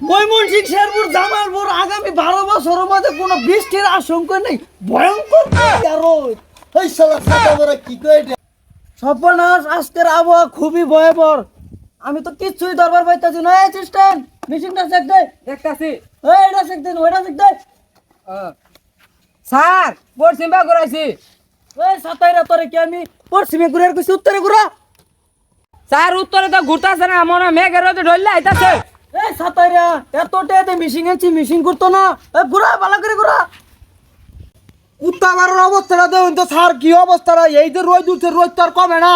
ময়মনসিংহ শেরপুর জামালপুর আগামী 12 বছরের মধ্যে কোনো বৃষ্টির আশঙ্কা নেই, ভয়ঙ্কর এই শালা ছাতা বড় কি কই এটা? সর্বনাশ, আজকের আবহাওয়া খুবই ভয়াবহ। আমি তো কিচ্ছুই দরবার পাইতেছি না। অ্যাসিস্ট্যান্ট মেশিনটা চেক দে। দেখতাছি এটা চেক দে, ওইটা চেক দে। স্যার পশ্চিম বা ঘুরাইছি। সাতাইরা তোরে কি আমি পশ্চিমে ঘুরে আর কইছি উত্তরে ঘুরা? স্যার উত্তরে তো ঘুরতাছে না, মনে মেঘের রোদে ঢললে আইতাছে। সাতাইরা এতটা মেশিন আনছি, মেশিন করতো না। ঘুরা, ভালো করে ঘুরা। উত্তাবারের অবস্থাটা দেখুন তো স্যার, কি অবস্থাটা! এই যে রোদ উঠছে, রোদ তো আর কমে না।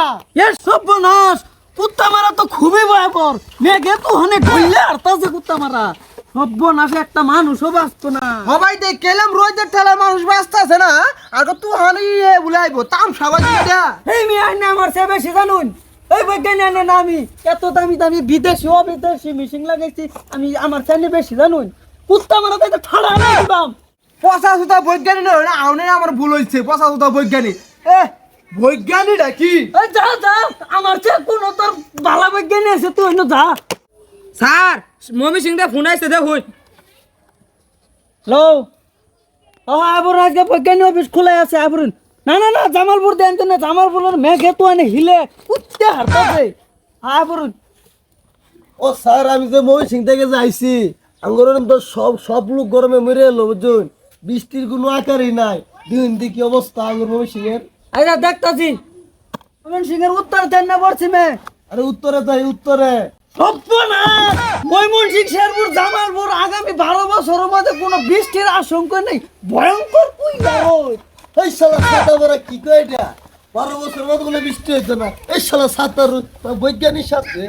সর্বনাশ, কুত্তা মারা তো খুবই ভয়ঙ্কর। মেঘে তো অনেক ঢললে আর তাছে কুত্তা মারা। সর্বনাশে একটা মানুষও বাঁচতো না। সবাই দেখলাম রোদের ঠেলায় মানুষ ব্যস্ত আছে না, আর তো হানি বুলাইবো তাম সবাই এটা। এই মেয়ে আইনে আমার চেয়ে বেশি জানুন। এই বৈজ্ঞানিক আনে না, আমি এত দামি দামি বিদেশি অবিদেশি মেশিন লাগাইছি, আমি আমার চেয়ে বেশি জানুন। কুত্তা মারা তো ঠাড়া না দিবাম। পচা সুতা বৈজ্ঞানিক নয় না, আউনে আমার ভুল হয়েছে। পচা সুতা বৈজ্ঞানিক, বৈজ্ঞানিকটা কি? এই যা যা, আমার চেয়ে কোনো তোর ভালো বৈজ্ঞানিক আছে, তুই অন্য যা। স্যার মমি সিং দে ফোন আইছে দেখুন। হ্যালো, আবর আজকে বৈজ্ঞানিক অফিস খোলা আছে। আবরুন না না না, জামালপুর দেন তো না, জামালপুরের মেঘে তো আনে হিলে কুত্তে হারতাছে। আবরুন ও স্যার, আমি যে মই সিং থেকে যাইছি, আঙ্গরের তো সব লোক গরমে মরে এলো বুঝুন। বৃষ্টির কোনো আকারই নাই। দিন কি অবস্থা আঙ্গুর মই সিং এর? আইরা দেখতাছি। ময়মন সিংহের উত্তর দেন না পশ্চিমে? আরে উত্তরে যাই, উত্তরে। সর্বনাশ, ময়মনসিংহ শেরপুর জামালপুর আগামী 12 বছরের মধ্যে কোনো বৃষ্টির আশঙ্কা নেই, ভয়ঙ্কর কুইলা রোদ। এই শালা ছাতা বড় কি কই এটা? 12 বছর মতো কোনো বৃষ্টি হইতো না। এই শালা ছাতার বৈজ্ঞানিক সাথে